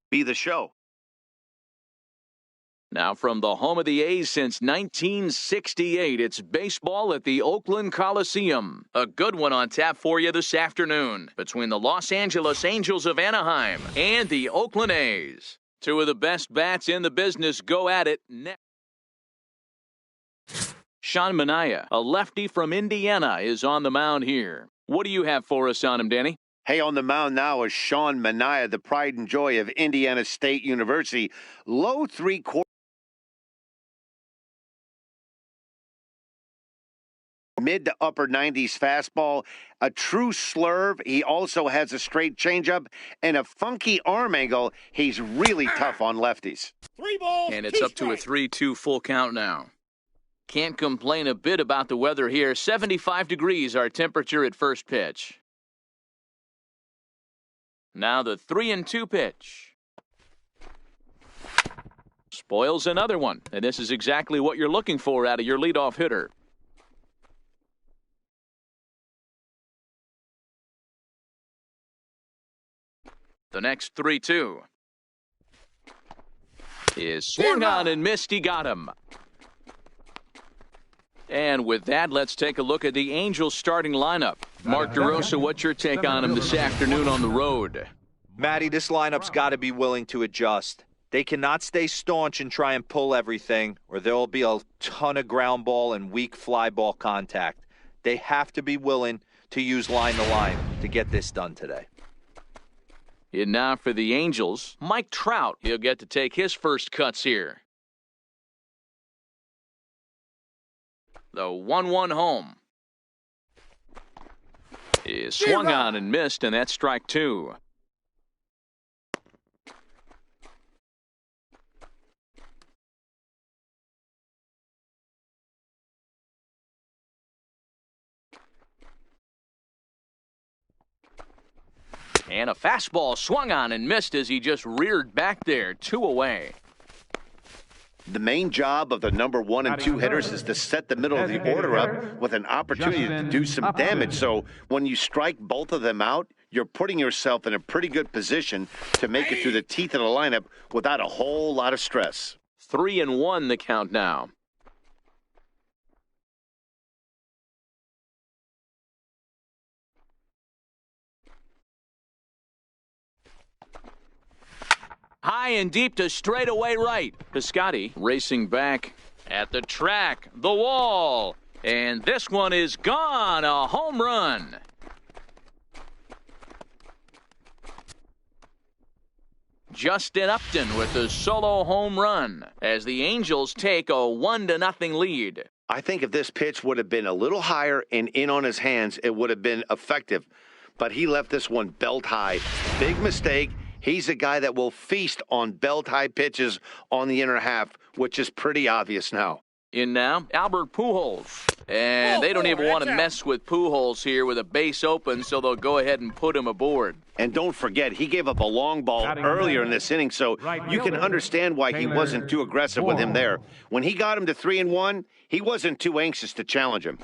be the show. Now from the home of the A's since 1968, it's baseball at the Oakland Coliseum. A good one on tap for you this afternoon between the Los Angeles Angels of Anaheim and the Oakland A's. Two of the best bats in the business go at it next. Sean Manaea, a lefty from Indiana, is on the mound here. What do you have for us on him, Danny? Hey, on the mound now is Sean Manaea, the pride and joy of Indiana State University. Low three-quarter. Mid to upper 90s fastball, a true slurve. He also has a straight changeup and a funky arm angle. He's really tough on lefties. 3 balls, and it's up to a 3-2 full count now. Can't complain a bit about the weather here. 75 degrees our temperature at first pitch. Now the 3-2 pitch. Spoils another one, and this is exactly what you're looking for out of your leadoff hitter. The next 3-2 is swung on and missed. He got him. And with that, let's take a look at the Angels starting lineup. Mark DeRosa, what's your take on him this afternoon on the road? Matty, this lineup's got to be willing to adjust. They cannot stay staunch and try and pull everything, or there will be a ton of ground ball and weak fly ball contact. They have to be willing to use line to line to get this done today. And now for the Angels, Mike Trout. He'll get to take his first cuts here. The 1-1 home is swung on and missed, and that's strike 2. And a fastball swung on and missed as he just reared back there, 2 away. The main job of the number 1 and 2 hitters is to set the middle of the order up with an opportunity to do some damage. So when you strike both of them out, you're putting yourself in a pretty good position to make it through the teeth of the lineup without a whole lot of stress. 3-1 the count now. High and deep to straightaway right. Piscotty racing back at the track, the wall, and this one is gone. A home run. Justin Upton with the solo home run as the Angels take a 1-0 lead. I think if this pitch would have been a little higher and in on his hands, it would have been effective. But he left this one belt high. Big mistake. He's a guy that will feast on belt-high pitches on the inner half, which is pretty obvious now. In now, Albert Pujols. And they don't even want to mess with Pujols here with a base open, so they'll go ahead and put him aboard. And don't forget, he gave up a long ball earlier in this inning, so you can understand why he wasn't too aggressive with him there. When he got him to 3-1, he wasn't too anxious to challenge him.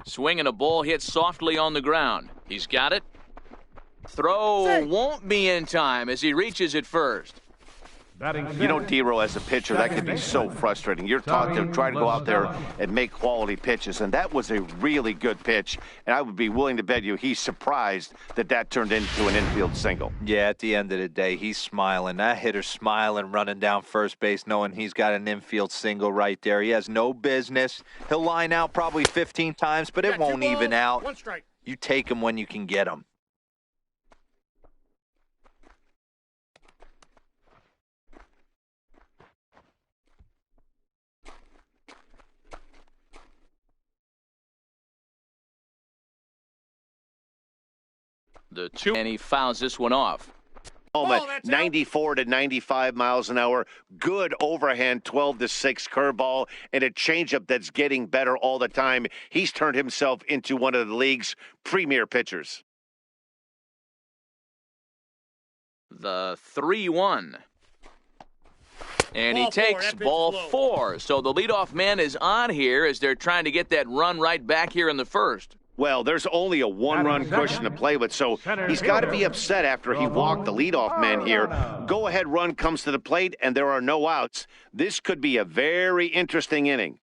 Swinging a ball hit softly on the ground. He's got it. Throw won't be in time as he reaches it first. You know, D-Row, as a pitcher, that can be so frustrating. You're taught to try to go out there and make quality pitches, and that was a really good pitch. And I would be willing to bet you he's surprised that that turned into an infield single. Yeah, at the end of the day, he's smiling. That hitter's smiling, running down first base, knowing he's got an infield single right there. He has no business. He'll line out probably 15 times, but it won't even out. 1 strike. You take him when you can get him. The 2, and he fouls this one off. 94 to 95 miles an hour. Good overhand 12-6 curveball and a changeup that's getting better all the time. He's turned himself into one of the league's premier pitchers. The 3-1. And he takes ball 4. So the leadoff man is on here as they're trying to get that run right back here in the first. Well, there's only a one-run cushion to play with, so he's got to be upset after he walked the leadoff man here. Go-ahead run comes to the plate, and there are no outs. This could be a very interesting inning.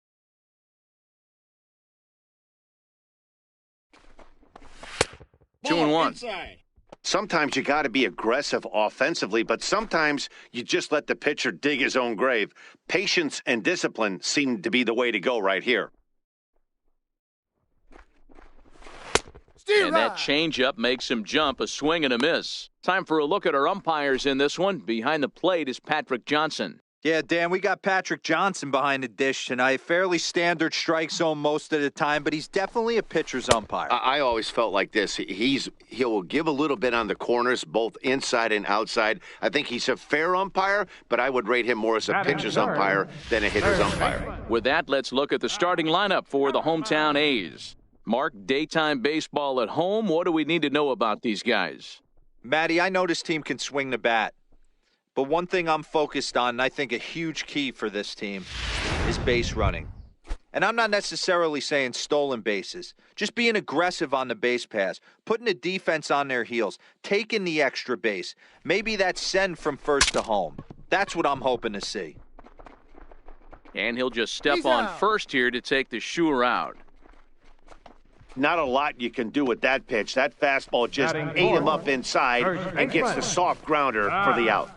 Two and one. Sometimes you got to be aggressive offensively, but sometimes you just let the pitcher dig his own grave. Patience and discipline seem to be the way to go right here. And that changeup makes him jump, a swing and a miss. Time for a look at our umpires in this one. Behind the plate is Patrick Johnson. Yeah, Dan, we got Patrick Johnson behind the dish tonight. Fairly standard strike zone most of the time, but he's definitely a pitcher's umpire. I always felt like this. He'll give a little bit on the corners, both inside and outside. I think he's a fair umpire, but I would rate him more as a pitcher's umpire than a hitter's umpire. With that, let's look at the starting lineup for the hometown A's. Mark, daytime baseball at home. What do we need to know about these guys? Matty, I know this team can swing the bat. But one thing I'm focused on, and I think a huge key for this team, is base running. And I'm not necessarily saying stolen bases. Just being aggressive on the base pass, putting the defense on their heels, taking the extra base. Maybe that's send from first to home. That's what I'm hoping to see. And he'll just step on first here to take the sure out. Not a lot you can do with that pitch. That fastball just ate him up inside and gets the soft grounder for the out.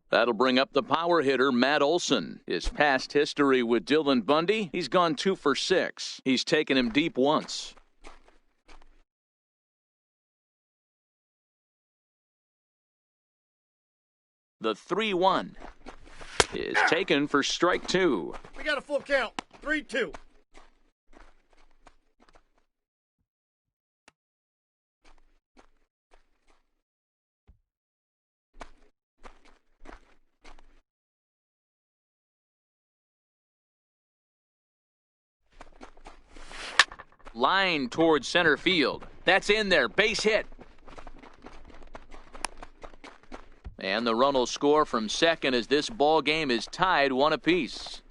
That'll bring up the power hitter, Matt Olson. His past history with Dylan Bundy, he's gone 2 for 6. He's taken him deep once. The 3-1 is taken for strike 2. We got a full count. 3-2. Line towards center field. That's in there. Base hit. And the run will score from second as this ball game is tied 1 apiece.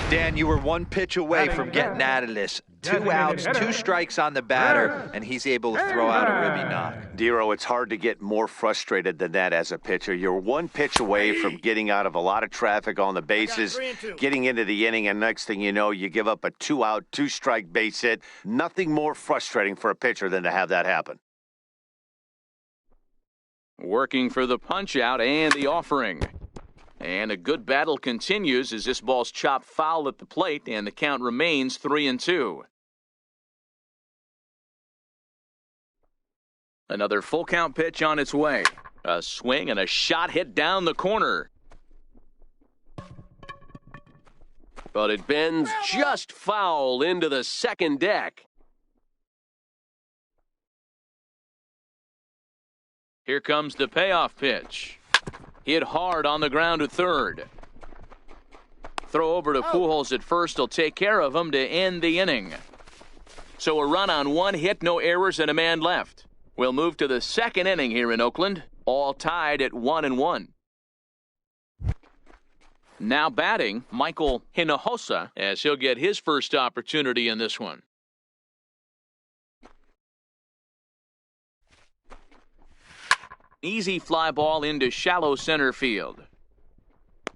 Dan, you were 1 pitch away from getting out of this. 2 outs, 2 strikes on the batter, and he's able to throw out a ribby knock. Dero, it's hard to get more frustrated than that as a pitcher. You're 1 pitch away from getting out of a lot of traffic on the bases, getting into the inning, and next thing you know, you give up a 2-out, 2-strike base hit. Nothing more frustrating for a pitcher than to have that happen. Working for the punch-out and the offering. And a good battle continues as this ball's chopped foul at the plate, and the count remains 3-2. Another full count pitch on its way. A swing and a shot hit down the corner. But it bends just foul into the second deck. Here comes the payoff pitch. Hit hard on the ground to third. Throw over to Pujols at first. He'll take care of him to end the inning. So a run on 1 hit, no errors, and a man left. We'll move to the second inning here in Oakland, all tied at 1-1. Now batting, Michael Hinojosa, as he'll get his first opportunity in this one. Easy fly ball into shallow center field.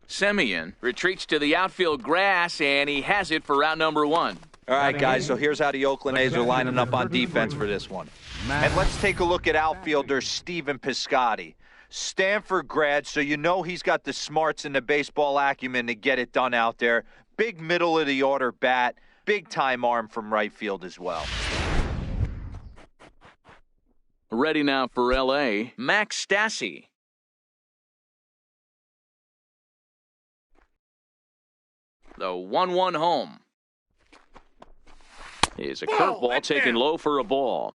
Semien retreats to the outfield grass, and he has it for out number 1. All right, guys, so here's how the Oakland A's are lining up on defense for this one. And let's take a look at outfielder Stephen Piscotty. Stanford grad, so you know he's got the smarts and the baseball acumen to get it done out there. Big middle-of-the-order bat, big-time arm from right field as well. Ready now for L.A., Max Stassi. The 1-1 home. Is a curveball taken low for a ball.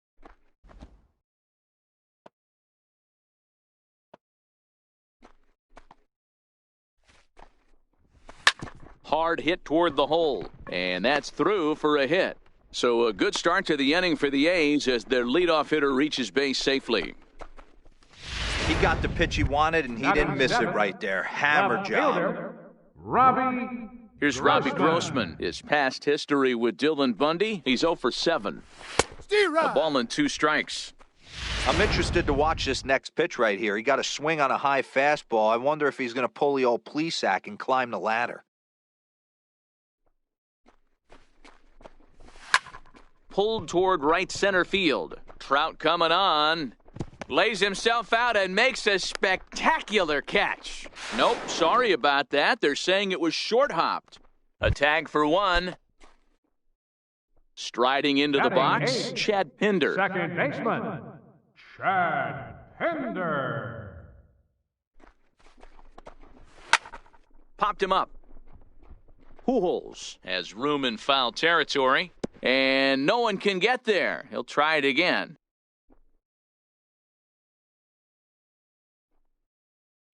Hard hit toward the hole, and that's through for a hit. So a good start to the inning for the A's as their leadoff hitter reaches base safely. He got the pitch he wanted, and he didn't miss it right there. Hammer job. Robbie Here's Robbie Grossman. His past history with Dylan Bundy, he's 0 for 7. A ball and 2 strikes. I'm interested to watch this next pitch right here. He got a swing on a high fastball. I wonder if he's going to pull the old Plesac and climb the ladder. Pulled toward right center field. Trout coming on. Lays himself out and makes a spectacular catch. Nope, sorry about that. They're saying it was short-hopped. A tag for 1. Striding into the box, Chad Pinder. Second baseman, Chad Pinder. Popped him up. Pujols has room in foul territory, and no one can get there. He'll try it again.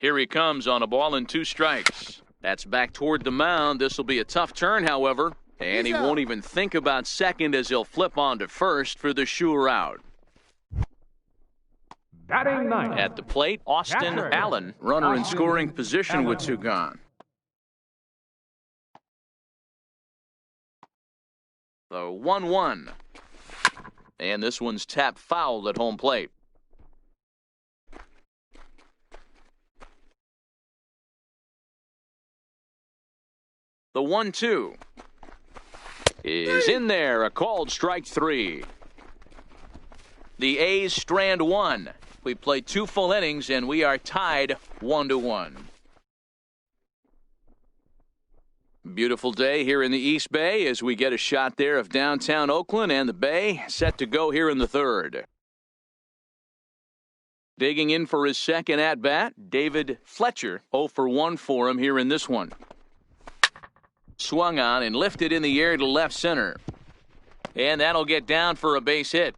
Here he comes on a ball and 2 strikes. That's back toward the mound. This will be a tough turn, however, and he won't even think about second as he'll flip on to first for the sure out. Batting ninth. At the plate, Austin Allen, runner in scoring position with 2 gone. The 1-1. And this one's tapped foul at home plate. The 1-2 is in there, a called strike 3. The A's strand 1. We played 2 full innings and we are tied 1-1. Beautiful day here in the East Bay as we get a shot there of downtown Oakland and the Bay set to go here in the 3rd. Digging in for his second at-bat, David Fletcher, 0 for 1 for him here in this one. Swung on and lifted in the air to left center. And that'll get down for a base hit.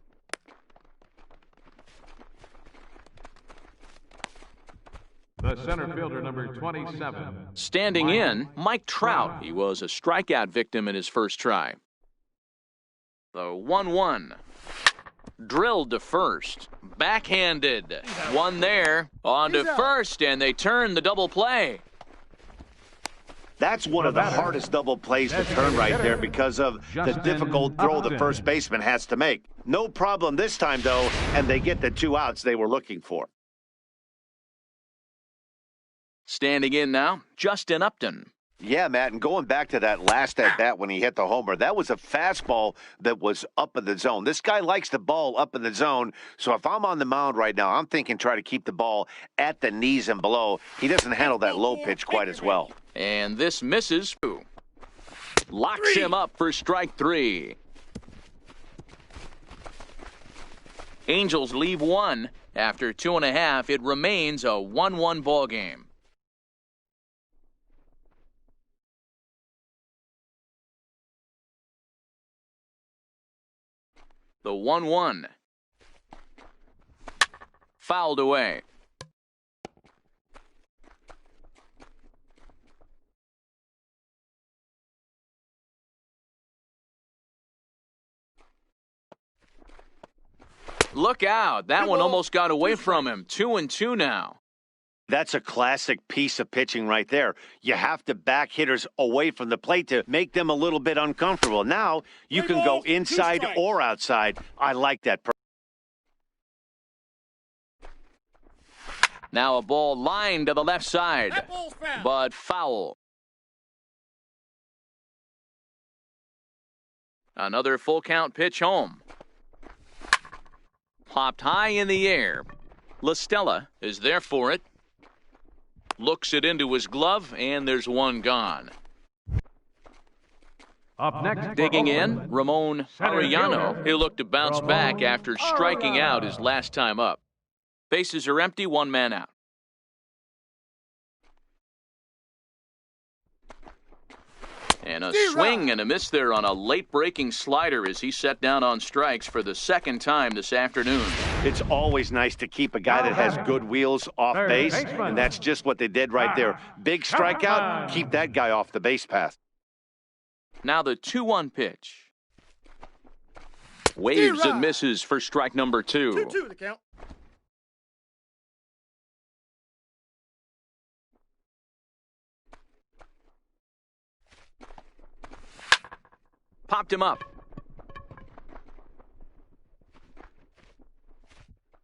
The center fielder, number 27. Standing in, Mike Trout. He was a strikeout victim in his first try. The 1-1. Drilled to first. Backhanded. One there. On to first, and they turn the double play. That's one of the hardest double plays to turn right there because of the difficult throw the first baseman has to make. No problem this time, though, and they get the 2 outs they were looking for. Standing in now, Justin Upton. Yeah, Matt, and going back to that last at-bat when he hit the homer, that was a fastball that was up in the zone. This guy likes the ball up in the zone, so if I'm on the mound right now, I'm thinking try to keep the ball at the knees and below. He doesn't handle that low pitch quite as well. And this misses. Locks him up for strike 3. Angels leave 1. After 2.5, it remains a 1-1 ball game. The 1-1. Fouled away. Look out. That one almost got away from him. 2-2 now. That's a classic piece of pitching right there. You have to back hitters away from the plate to make them a little bit uncomfortable. Now you can go inside or outside. I like that. Now a ball lined to the left side, but foul. Another full count pitch home. Popped high in the air. La Stella is there for it. Looks it into his glove, and there's one gone. Up next, digging in, Ramon Arellano. He'll look to bounce back after striking out his last time up. Bases are empty, 1 man out. And a swing and a miss there on a late-breaking slider as he set down on strikes for the second time this afternoon. It's always nice to keep a guy that has good wheels off base, and that's just what they did right there. Big strikeout, keep that guy off the base path. Now the 2-1 pitch. Waves and misses for strike number 2. 2-2 the count. popped him up.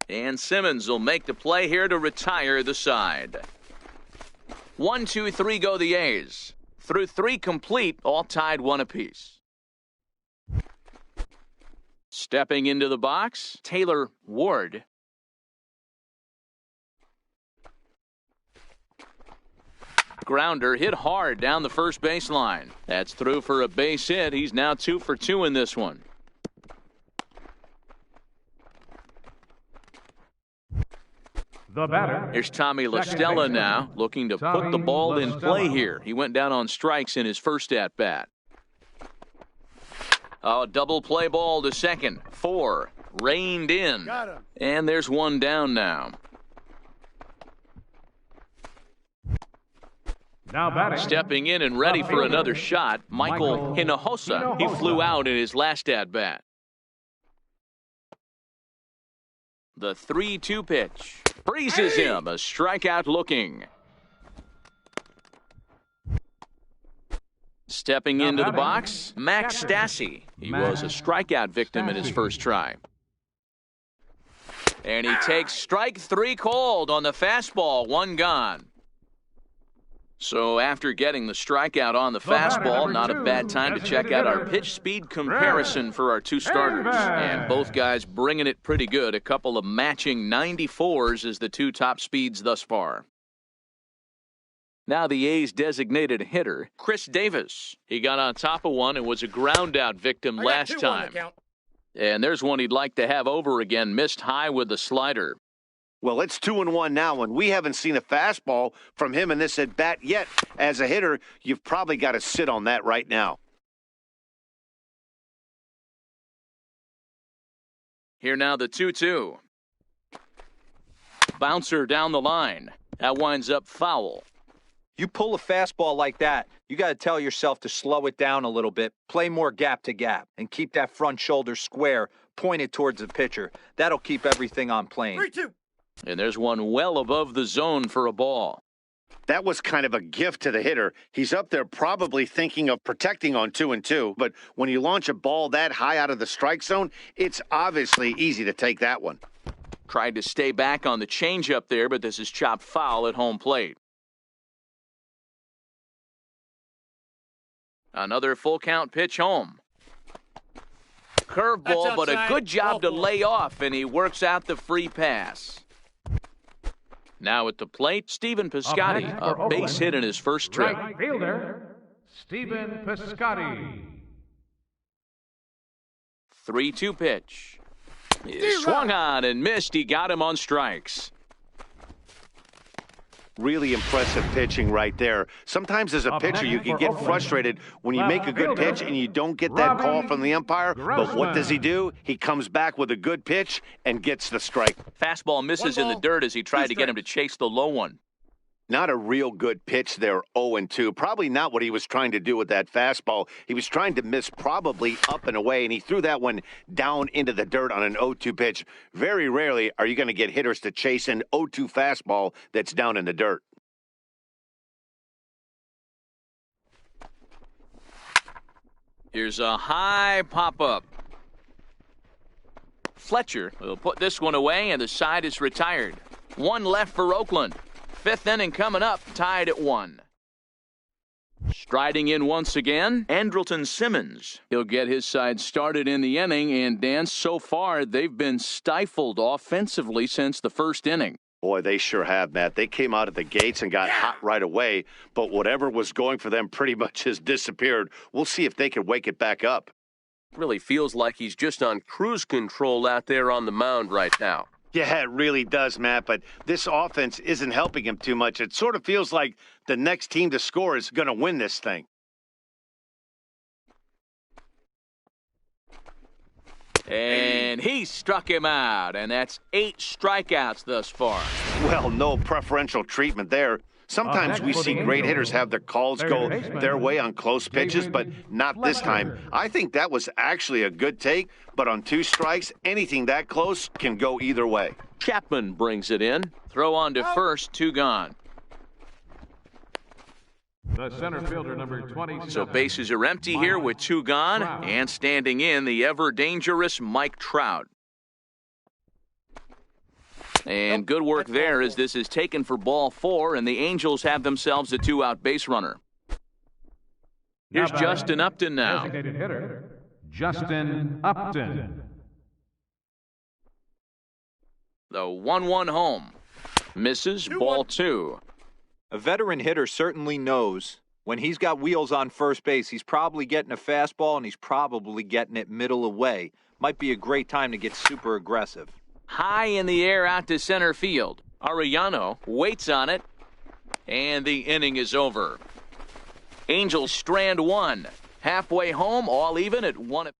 And Simmons will make the play here to retire the side. 1, 2, 3 go the A's. Through 3 complete, all tied 1 apiece. Stepping into the box, Taylor Ward. Grounder hit hard down the first baseline. That's through for a base hit. He's now 2 for 2 in this one. The batter. Here's Tommy La Stella now, looking to put the ball in play here. He went down on strikes in his first at-bat. Oh, double play ball to second. 4 reined in. And there's 1 down now. Now batting. Stepping in and ready for another shot, Michael Hinojosa. He flew out in his last at-bat. The 3-2 pitch. Freezes him. A strikeout looking. Stepping into the box, Max Stassi. He was a strikeout victim in his first try. And he takes strike 3 called on the fastball. 1 gone. So after getting the strikeout on the fastball, not a bad time to check out our pitch speed comparison for our 2 starters. And both guys bringing it pretty good. A couple of matching 94s as the 2 top speeds thus far. Now the A's designated hitter, Chris Davis. He got on top of one and was a ground out victim last time. And there's one he'd like to have over again, missed high with the slider. Well, it's 2-1 now, and we haven't seen a fastball from him in this at-bat yet. As a hitter, you've probably got to sit on that right now. Here now the 2-2. Bouncer down the line. That winds up foul. You pull a fastball like that, you got to tell yourself to slow it down a little bit, play more gap to gap, and keep that front shoulder square, pointed towards the pitcher. That'll keep everything on plane. 3-2. And there's one well above the zone for a ball. That was kind of a gift to the hitter. He's up there probably thinking of protecting on 2-2, but when you launch a ball that high out of the strike zone, it's obviously easy to take that one. Tried to stay back on the changeup there, but this is chopped foul at home plate. Another full count pitch home. Curveball, but a good job to lay off, and he works out the free pass. Now at the plate, Stephen Piscotty, a base hit in his first trip. Right fielder, Stephen Piscotty. 3-2 pitch. He swung on and missed. He got him on strikes. Really impressive pitching right there. Sometimes as a pitcher, you can get frustrated when you make a good pitch and you don't get that call from the umpire. But what does he do? He comes back with a good pitch and gets the strike. Fastball misses in the dirt as he tried to get him to chase the low one. Not a real good pitch there, 0-2. Probably not what he was trying to do with that fastball. He was trying to miss probably up and away, and he threw that one down into the dirt on an 0-2 pitch. Very rarely are you going to get hitters to chase an 0-2 fastball that's down in the dirt. Here's a high pop-up. Fletcher will put this one away, and the side is retired. 1 left for Oakland. 5th inning coming up, tied at 1. Striding in once again, Andrelton Simmons. He'll get his side started in the inning, and Dan, so far they've been stifled offensively since the first inning. Boy, they sure have, Matt. They came out of the gates and got hot right away, but whatever was going for them pretty much has disappeared. We'll see if they can wake it back up. Really feels like he's just on cruise control out there on the mound right now. Yeah, it really does, Matt, but this offense isn't helping him too much. It sort of feels like the next team to score is going to win this thing. And he struck him out, and that's 8 strikeouts thus far. Well, no preferential treatment there. Sometimes we see great hitters have their calls go their way on close pitches, but not this time. I think that was actually a good take, but on 2 strikes, anything that close can go either way. Chapman brings it in. Throw on to first, 2 gone. The center fielder, number 27. So bases are empty here with 2 gone, and standing in the ever-dangerous Mike Trout. And good work there as this is taken for ball 4, and the Angels have themselves a 2-out base runner. Here's Justin Upton now. Designated hitter, Justin Upton. The 1-1 home. Misses, ball 2. A veteran hitter certainly knows when he's got wheels on first base, he's probably getting a fastball and he's probably getting it middle away. Might be a great time to get super aggressive. High in the air out to center field. Arellano waits on it, and the inning is over. Angels strand 1. Halfway home, all even at 1.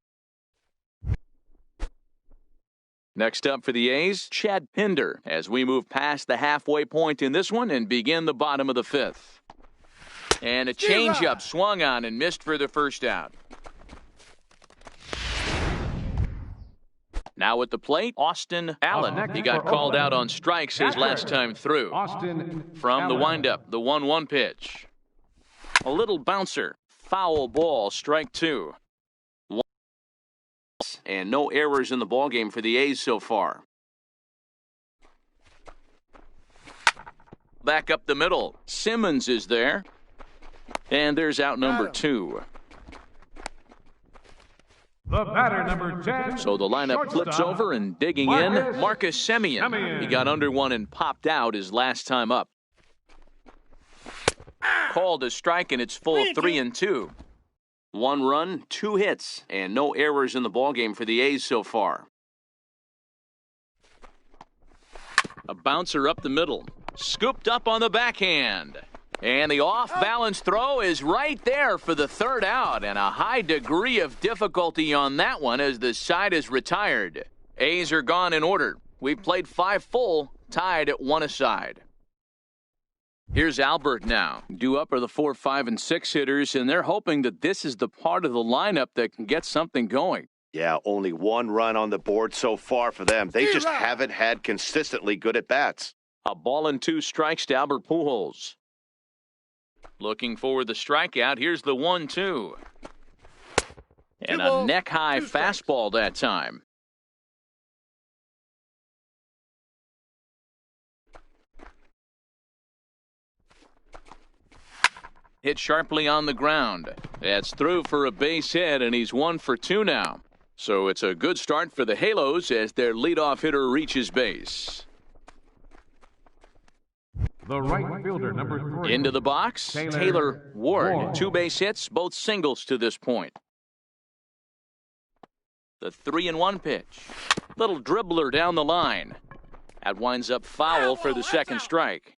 Next up for the A's, Chad Pinder, as we move past the halfway point in this one and begin the bottom of the 5th. And a changeup swung on and missed for the first out. Now at the plate, Austin Allen. He got called out on strikes his last time through. From the windup, the 1-1 pitch. A little bouncer. Foul ball, strike 2. And no errors in the ballgame for the A's so far. Back up the middle. Simmons is there. And there's out number 2. The batter, number 10. So the lineup flips over and digging in, Marcus Semien. He got under one and popped out his last time up. Called a strike, and it's full 3-2. 1 run, 2 hits, and no errors in the ballgame for the A's so far. A bouncer up the middle. Scooped up on the backhand. And the off-balance throw is right there for the 3rd out, and a high degree of difficulty on that one as the side is retired. A's are gone in order. We've played 5 full, tied at 1 aside. Here's Albert now. Due up are the 4, 5, and 6 hitters, and they're hoping that this is the part of the lineup that can get something going. Yeah, only 1 run on the board so far for them. They just haven't had consistently good at-bats. A ball and 2 strikes to Albert Pujols. Looking for the strikeout. Here's the 1-2. And a neck-high fastball that time. Hit sharply on the ground. That's through for a base hit, and he's 1 for 2 now. So it's a good start for the Halos as their leadoff hitter reaches base. The right fielder, number 3. Into the box, Taylor Ward. 2 base hits, both singles to this point. The 3-1 pitch. Little dribbler down the line. That winds up foul for the second strike.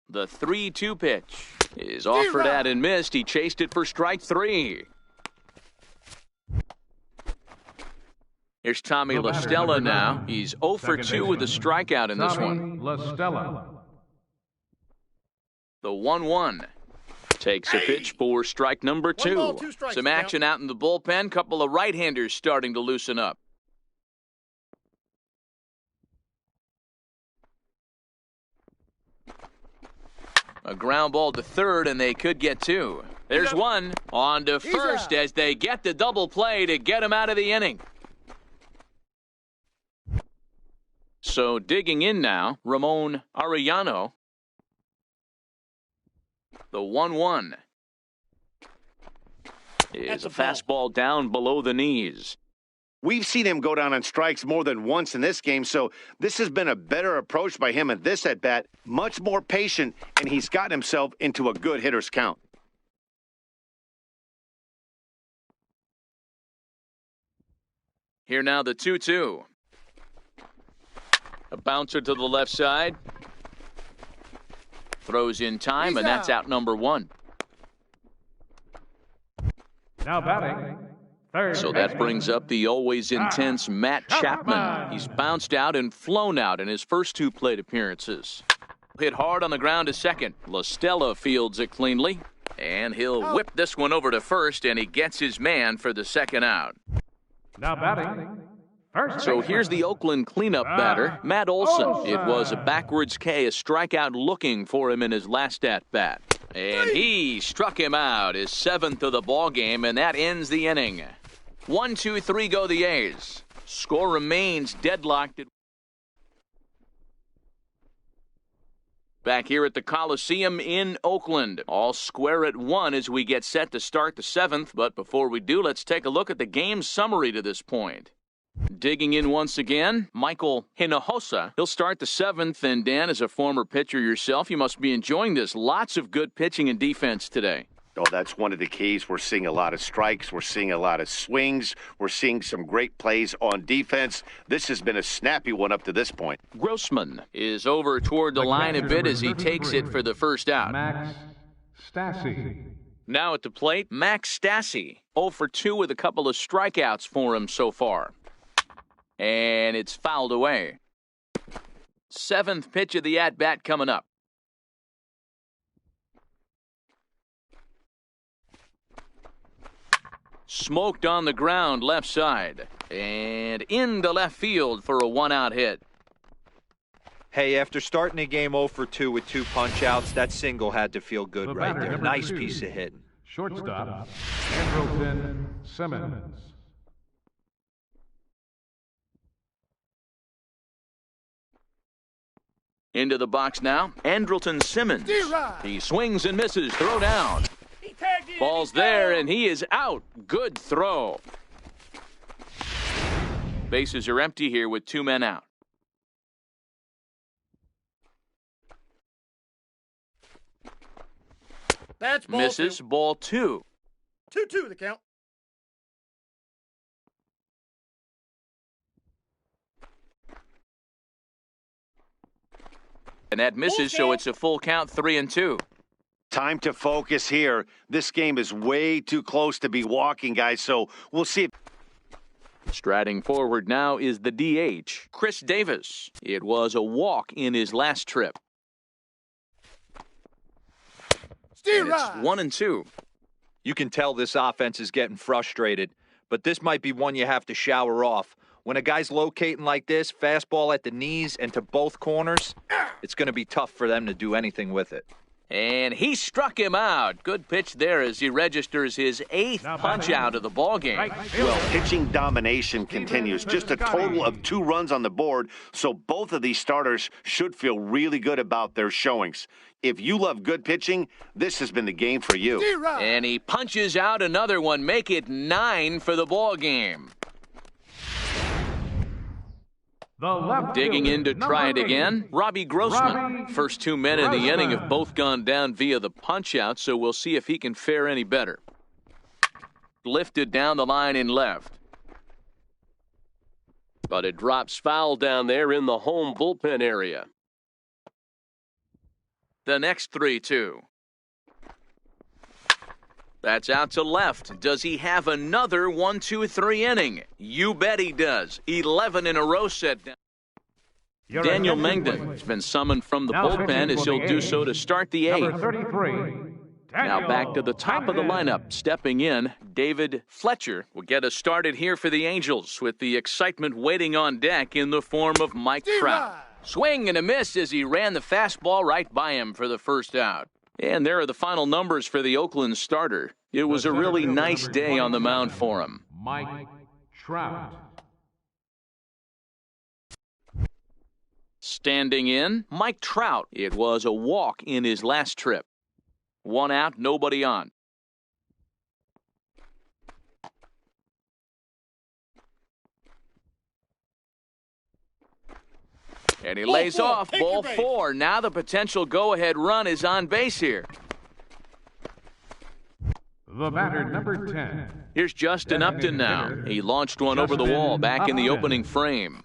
The 3-2 pitch is offered at and missed. He chased it for strike 3. Here's Tommy LaStella now. He's 0 for 2 with a strikeout in this one. The 1-1 takes a pitch for strike number 2. Some action out in the bullpen. Couple of right-handers starting to loosen up. A ground ball to third, and they could get 2. There's 1 on to first as they get the double play to get him out of the inning. So digging in now, Ramon Arellano. The 1-1 is a fastball down below the knees. We've seen him go down on strikes more than once in this game, so this has been a better approach by him at this at-bat. Much more patient, and he's gotten himself into a good hitter's count. Here now the 2-2. A bouncer to the left side. Throws in time, and that's out number 1. Now batting. So that brings up the always intense Matt Chapman. He's bounced out and flown out in his first 2 plate appearances. Hit hard on the ground to second. LaStella fields it cleanly, and he'll whip this one over to first, and he gets his man for the second out. Now batting. So here's the Oakland cleanup batter, Matt Olson. It was a backwards K, a strikeout looking for him in his last at-bat. And he struck him out, his 7th of the ball game, and that ends the inning. 1-2-3 go the A's. Score remains deadlocked. Back here at the Coliseum in Oakland. All square at 1 as we get set to start the 7th. But before we do, let's take a look at the game summary to this point. Digging in once again, Michael Hinojosa. He'll start the 7th. And Dan, as a former pitcher yourself, you must be enjoying this. Lots of good pitching and defense today. Oh, that's one of the keys. We're seeing a lot of strikes. We're seeing a lot of swings. We're seeing some great plays on defense. This has been a snappy one up to this point. Grossman is over toward the line a bit as he takes it for the first out. Max Stassi. Now at the plate, Max Stassi. 0 for 2 with a couple of strikeouts for him so far. And it's fouled away. 7th pitch of the at-bat coming up. Smoked on the ground left side. And into left field for a 1-out hit. Hey, after starting a game 0 for 2 with 2 punch-outs, that single had to feel good right there. Nice piece of hitting. Shortstop, Andrelton Simmons. Into the box now, Andrelton Simmons. He swings and misses, throw down. Ball's there, and he is out. Good throw. Bases are empty here with 2 men out. That's ball Misses, 2. ball 2. 2-2 the count. And that misses, so it's a full count, 3-2. Time to focus here. This game is way too close to be walking, guys, so we'll see if... Striding forward now is the DH, Chris Davis. It was a walk in his last trip. And it's 1-2. You can tell this offense is getting frustrated, but this might be one you have to shower off. When a guy's locating like this, fastball at the knees and to both corners, it's going to be tough for them to do anything with it. And he struck him out. Good pitch there as he registers his 8th punch out of the ballgame. Well, pitching domination continues. Just a total of 2 runs on the board, so both of these starters should feel really good about their showings. If you love good pitching, this has been the game for you. And he punches out another one, make it 9 for the ballgame. Digging in to try it again, Robbie Grossman. First 2 men in the inning have both gone down via the punch-out, so we'll see if he can fare any better. Lifted down the line in left. But it drops foul down there in the home bullpen area. The next 3-2. That's out to left. Does he have another 1-2-3 inning? You bet he does. 11 in a row set down. Daniel Mengden has been summoned from the bullpen as he'll do so to start the 8th. Now back to the top of the lineup. Stepping in, David Fletcher will get us started here for the Angels with the excitement waiting on deck in the form of Mike Trout. Swing and a miss as he ran the fastball right by him for the first out. And there are the final numbers for the Oakland starter. It was a really nice day on the mound for him. Mike Trout. Standing in, Mike Trout. It was a walk in his last trip. 1 out, nobody on. And he lays off, ball 4. Now the potential go-ahead run is on base here. The batter, number 10. Here's Justin Upton now. He launched one over the wall back in the opening frame.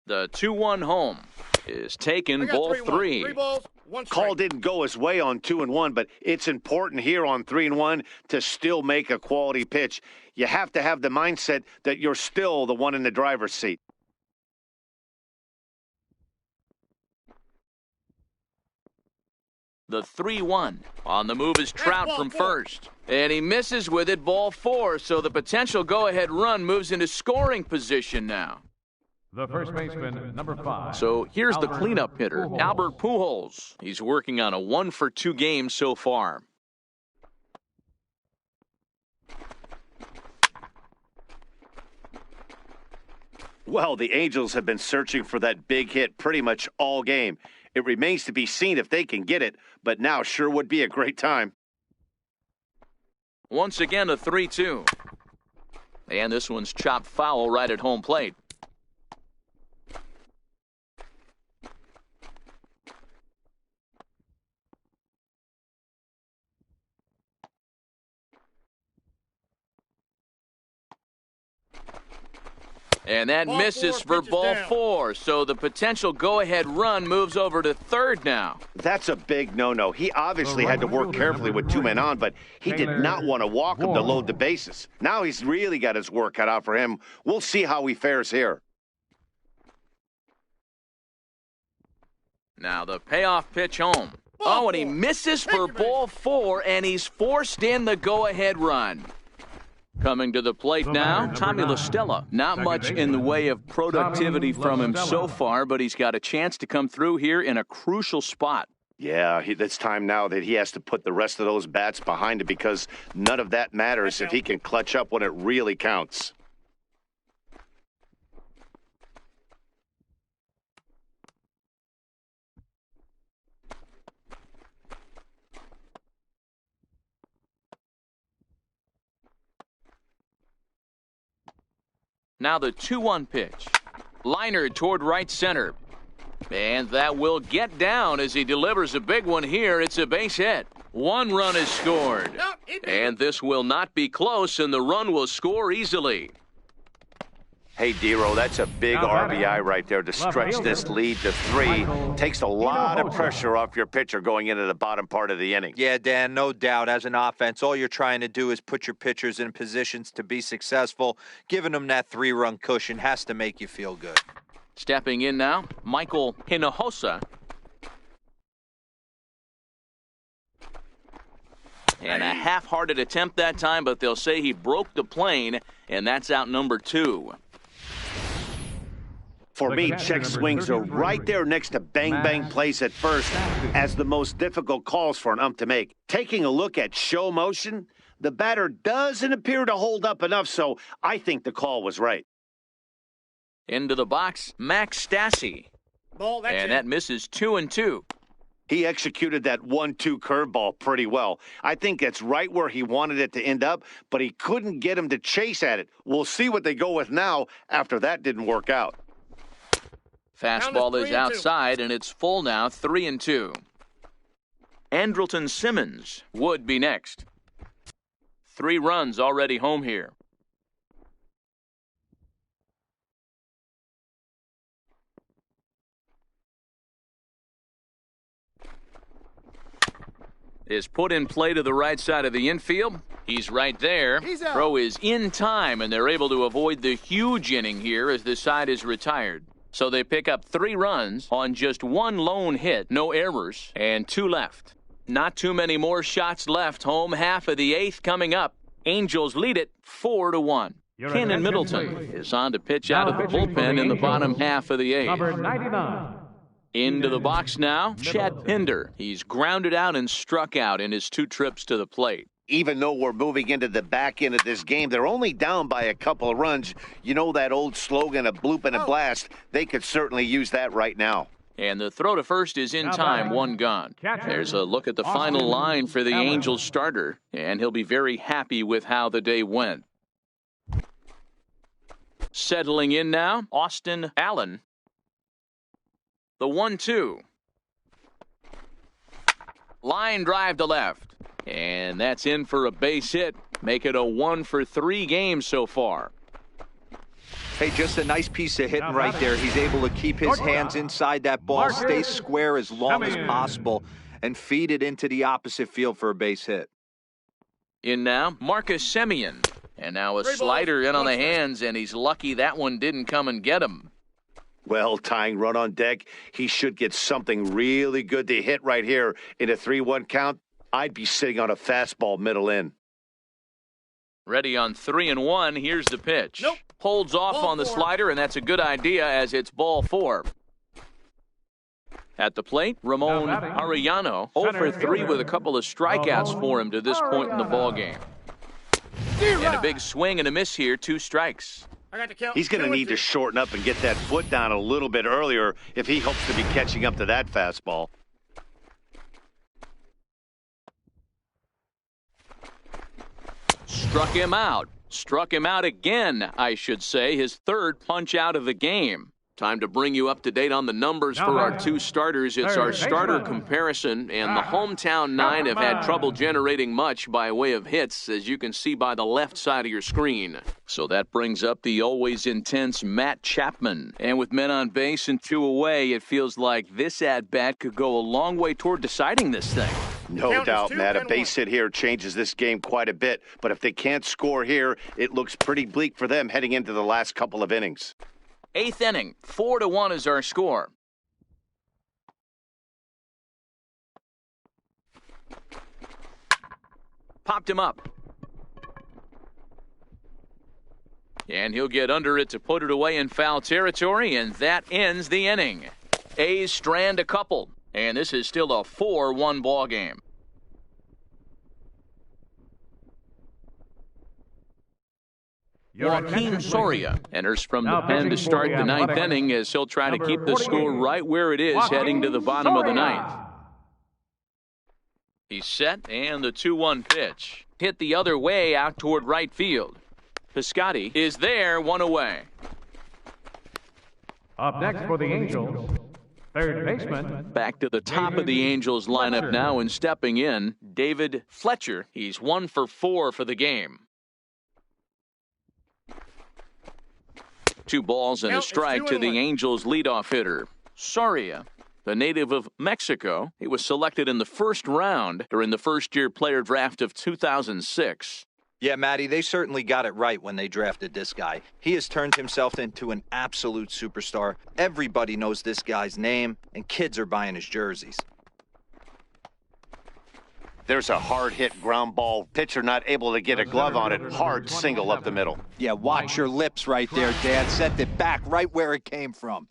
The 2-1 home is taken, ball 3. 3 balls, 1 strike. Call didn't go his way on 2-1, but it's important here on 3-1 to still make a quality pitch. You have to have the mindset that you're still the one in the driver's seat. The 3-1. On the move is Trout from first. And he misses with it, ball 4, so the potential go-ahead run moves into scoring position now. The first baseman, number 5. So here's the cleanup hitter, Albert Pujols. He's working on a 1-for-2 game so far. Well, the Angels have been searching for that big hit pretty much all game. It remains to be seen if they can get it, but now sure would be a great time. Once again, a 3-2. And this one's chopped foul right at home plate. And that misses for ball 4, so the potential go-ahead run moves over to third now. That's a big no-no. He obviously had to work carefully with 2 men on, but he did not want to walk him to load the bases. Now he's really got his work cut out for him. We'll see how he fares here. Now the payoff pitch home. Oh, and he misses for ball 4, and he's forced in the go-ahead run. Coming to the plate now, Tommy La Stella. Not much in the way of productivity from him so far, but he's got a chance to come through here in a crucial spot. Yeah, it's time now that he has to put the rest of those bats behind him because none of that matters if he can clutch up when it really counts. Now the 2-1 pitch. Liner toward right center. And that will get down as he delivers a big one here. It's a base hit. 1 run is scored. And this will not be close, and the run will score easily. Hey, Dero, that's a big RBI right there to stretch this lead to 3. Takes a lot of pressure off your pitcher going into the bottom part of the inning. Yeah, Dan, no doubt. As an offense, all you're trying to do is put your pitchers in positions to be successful. Giving them that 3-run cushion has to make you feel good. Stepping in now, Michael Hinojosa. And a half-hearted attempt that time, but they'll say he broke the plane, and that's out number 2. For me, check swings are right there next to bang-bang plays at first as the most difficult calls for an ump to make. Taking a look at show motion, the batter doesn't appear to hold up enough, so I think the call was right. Into the box, Max Stassi. And that misses 2-2. He executed that 1-2 curveball pretty well. I think that's right where he wanted it to end up, but he couldn't get him to chase at it. We'll see what they go with now after that didn't work out. Fastball is outside, and it's full now, 3-2. Andrelton Simmons would be next. 3 runs already home here. Is put in play to the right side of the infield. He's right there. Throw is in time, and they're able to avoid the huge inning here as the side is retired. So they pick up 3 runs on just 1 lone hit, no errors, and 2 left. Not too many more shots left. Home half of the 8th coming up. Angels lead it 4-1. Kenan Middleton is on to pitch out of the bullpen in the bottom half of the 8th. Number 99. Into the box now, Chad Pinder. He's grounded out and struck out in his 2 trips to the plate. Even though we're moving into the back end of this game, they're only down by a couple of runs. You know that old slogan, a bloop and a blast? They could certainly use that right now. And the throw to first is in time, 1 gone. There's a look at the final line for the Angels starter, and he'll be very happy with how the day went. Settling in now, Austin Allen. The 1-2. Line drive to left. And that's in for a base hit. Make it a 1-for-3 game so far. Hey, just a nice piece of hitting right there. He's able to keep his hands inside that ball, stay square as long as possible, and feed it into the opposite field for a base hit. In now, Marcus Semien. And now a slider in on the hands, and he's lucky that one didn't come and get him. Well, tying run on deck, he should get something really good to hit right here in a 3-1 count. I'd be sitting on a fastball middle in. Ready on 3-1. Here's the pitch. Nope. Holds off Ball on the 4. slider, and that's a good idea as it's ball 4. At the plate, Ramon Arellano, 0 for 3 with a couple of strikeouts for him to this point in the ballgame. And a big swing and a miss here, 2 strikes. I got the count. He's going to 2-2. need to shorten up and get that foot down a little bit earlier if he hopes to be catching up to that fastball. Struck him out. Struck him out again, I should say. His third punch out of the game. Time to bring you up to date on the numbers for our 2 starters. It's our starter comparison, and the hometown 9 have had trouble generating much by way of hits, as you can see by the left side of your screen. So that brings up the always intense Matt Chapman. And with men on base and 2 away, it feels like this at-bat could go a long way toward deciding this thing. No Count is doubt, 2 Matt. A and base 1. hit here changes this game quite a bit. But if they can't score here, it looks pretty bleak for them heading into the last couple of innings. 8th inning, 4-1 is our score. Popped him up. And he'll get under it to put it away in foul territory, and that ends the inning. A's strand a couple, and this is still a 4-1 ball game. Joaquin Soria enters from the pen to start the 9th inning as he'll try to keep the score right where it is heading to the bottom of the 9th. He's set, and the 2-1 pitch. Hit the other way out toward right field. Piscotty is there, 1 away. Up next for the Angels, third baseman. Back to the top of the Angels lineup now, and stepping in, David Fletcher. He's 1 for 4 for the game. 2 balls and a Count is strike to 2-1. the Angels' leadoff hitter, Soria, the native of Mexico. He was selected in the first round during the first-year player draft of 2006. Yeah, Matty, they certainly got it right when they drafted this guy. He has turned himself into an absolute superstar. Everybody knows this guy's name, and kids are buying his jerseys. There's a hard hit ground ball. Pitcher not able to get a glove on it. Hard single up the middle. Yeah, watch your lips right there, Dad. Sent it back right where it came from.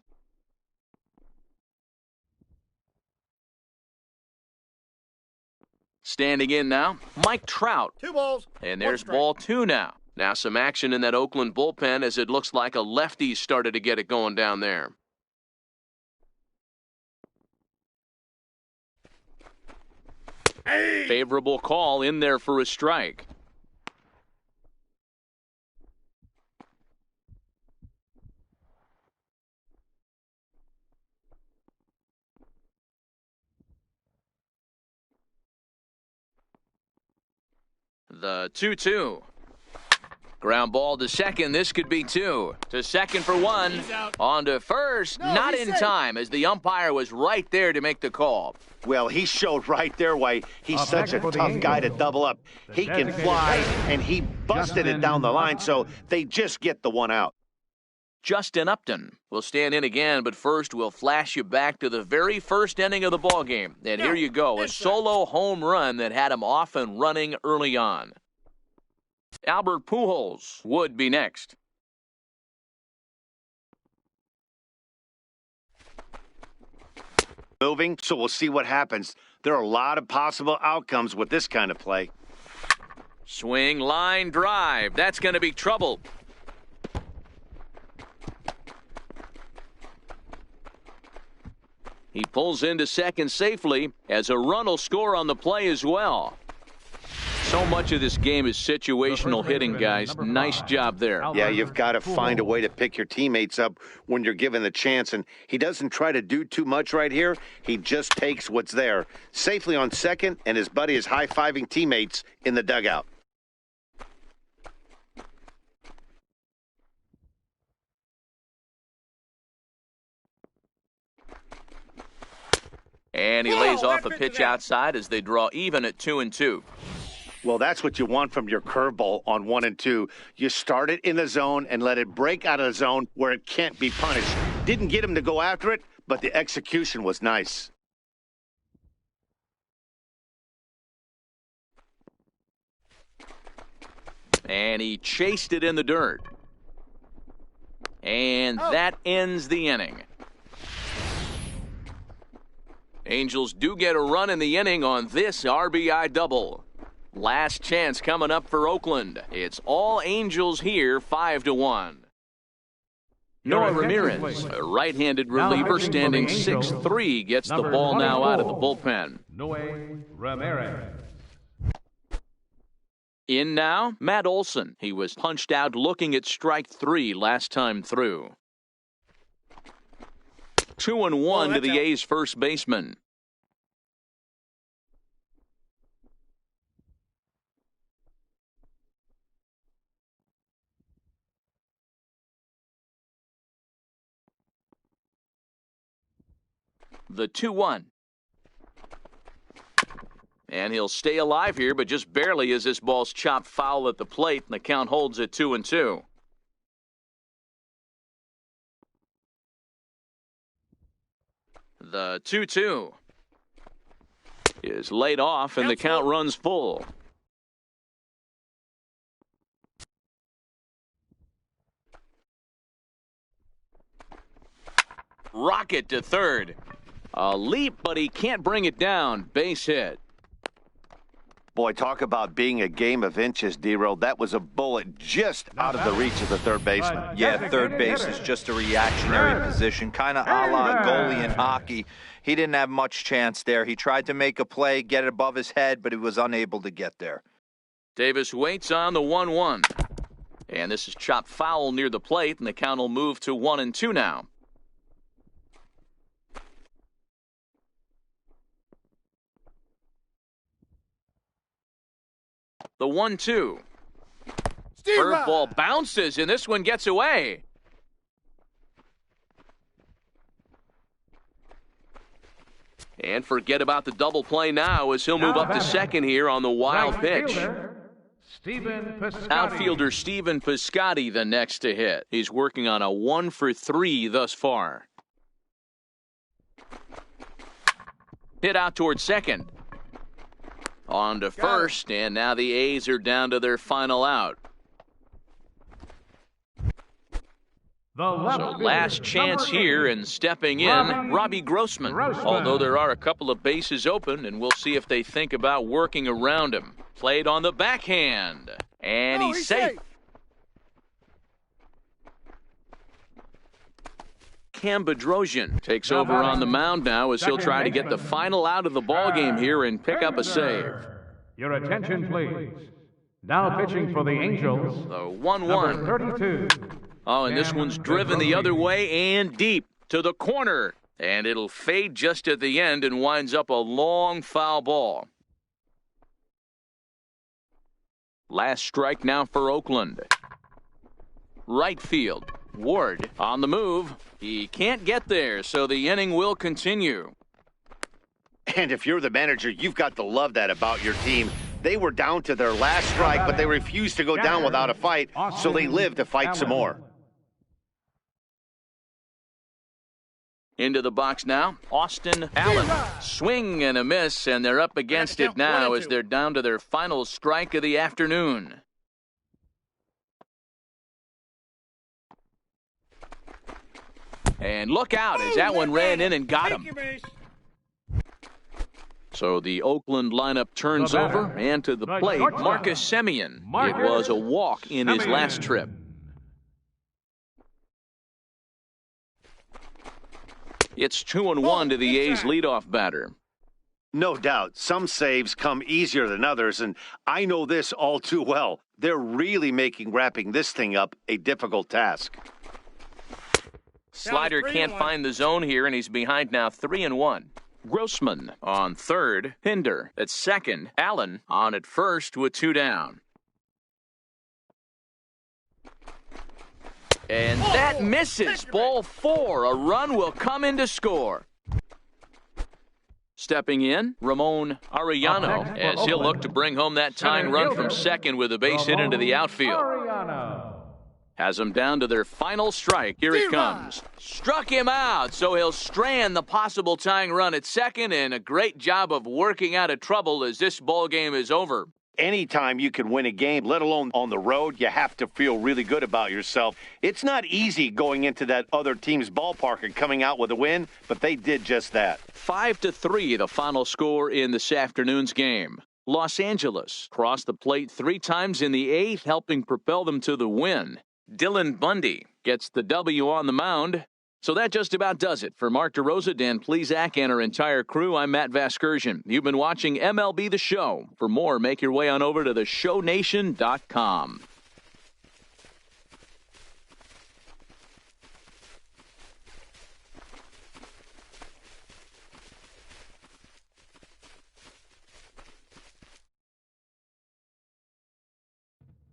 Standing in now, Mike Trout. 2 balls. And 1 there's strike. ball 2 now. Now some action in that Oakland bullpen as it looks like a lefty started to get it going down there. Hey. Favorable call in there for a strike. The 2-2. Ground ball to second. This could be 2. To second for 1. He's out. On to first. No, Not he's in safe. time as the umpire was right there to make the call. Well, he showed right there why he's Up such next a for the tough guy to Angels, double up. the He can designated fly, hitter, and he busted it Justin down the line, so Upton. they just get the 1 out. Justin Upton will stand in again, but first we'll flash you back to the very first inning of the ball game. And here you go, a inside. solo home run that had him off and running early on. Albert Pujols would be next. Moving, so we'll see what happens. There are a lot of possible outcomes with this kind of play. Swing, line, drive. That's going to be trouble. He pulls into second safely as a run will score on the play as well. So much of this game is situational hitting, guys. Nice job there. Yeah, you've got to find a way to pick your teammates up when you're given the chance, and he doesn't try to do too much right here. He just takes what's there. Safely on second, and his buddy is high-fiving teammates in the dugout. And he lays off a pitch outside as they draw even at 2-2. Well, that's what you want from your curveball on 1 and 2. You start it in the zone and let it break out of the zone where it can't be punished. Didn't get him to go after it, but the execution was nice. And he chased it in the dirt. And that ends the inning. Angels do get a run in the inning on this RBI double. Last chance coming up for Oakland. It's all Angels here, 5-1. Noah Ramirez, a right-handed reliever standing 6'3", gets the ball now out of the bullpen. Noah Ramirez. In now, Matt Olson. He was punched out looking at strike 3 last time through. 2-1 to the A's first baseman. The 2-1. And he'll stay alive here, but just barely as this ball's chopped foul at the plate, and the count holds at 2-2. The 2-2 is laid off, and the count runs full. Rocket to third. A leap, but he can't bring it down. Base hit. Boy, talk about being a game of inches, D-Roll. That was a bullet just out of the reach of the third baseman. Yeah, third base is just a reactionary position, kind of a la goalie in hockey. He didn't have much chance there. He tried to make a play, get it above his head, but he was unable to get there. Davis waits on the 1-1. And this is chopped foul near the plate, and the count will move to 1-2 now. The 1-2. Curveball bounces, and this one gets away. And forget about the double play now as he'll move up to second here on the wild pitch. Outfielder Stephen Piscotty the next to hit. He's working on a 1-for-3 thus far. Hit out toward second. On to first, and now the A's are down to their final out. So last chance here, and stepping in, Robbie Grossman. Although there are a couple of bases open, and we'll see if they think about working around him. Played on the backhand, and he's safe. Cam Bedrosian takes over on the mound now as he'll try to get the final out of the ballgame here and pick up a save. Your attention, please. Now pitching for the Angels. The 1-1. 32. Oh, and this one's driven the other way and deep to the corner. And it'll fade just at the end and winds up a long foul ball. Last strike now for Oakland. Right field. Ward on the move. He can't get there, so the inning will continue. And if you're the manager, you've got to love that about your team. They were down to their last strike, but they refused to go down without a fight, so they lived to fight some more. Into the box now, Austin Allen. Swing and a miss, and they're up against it now as they're down to their final strike of the afternoon. And look out as that one ran in and got him. So the Oakland lineup turns over, and to the plate, Marcus Semien. It was a walk in his last trip. It's 2-1 to the A's leadoff batter. No doubt, some saves come easier than others, and I know this all too well. They're really making wrapping this thing up a difficult task. Slider can't find the zone here, and he's behind now 3-1. Grossman on third. Pinder at second. Allen on at first with 2 down. And that misses. Ball 4. A run will come in to score. Stepping in, Ramon Arellano, as he'll look to bring home that tying run from second with a base hit into the outfield. Has him down to their final strike. Here it comes. Struck him out, so he'll strand the possible tying run at second, and a great job of working out of trouble as this ball game is over. Anytime you can win a game, let alone on the road, you have to feel really good about yourself. It's not easy going into that other team's ballpark and coming out with a win, but they did just that. 5-3, the final score in this afternoon's game. Los Angeles crossed the plate 3 times in the 8th, helping propel them to the win. Dylan Bundy gets the W on the mound. So that just about does it. For Mark DeRosa, Dan Plesac, and our entire crew, I'm Matt Vasgersian. You've been watching MLB The Show. For more, make your way on over to theshownation.com.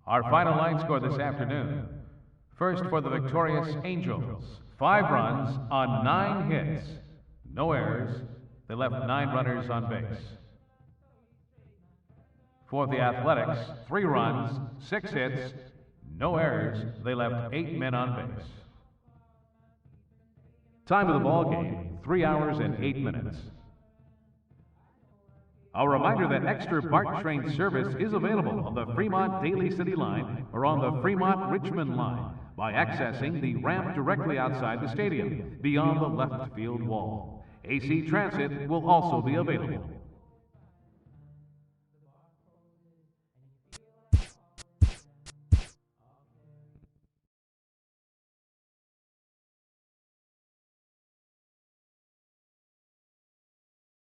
Our final line score this afternoon. First for the victorious Angels. 5 runs on 9 hits. No errors. They left 9 runners on base. For the Athletics, 3 runs, 6 hits, no errors. They left 8 men on base. Time of the ball game, 3 hours and 8 minutes. A reminder that extra BART train service is available on the Fremont Daly City line or on the Fremont Richmond line by accessing the ramp directly outside the stadium beyond the left field wall. AC Transit will also be available.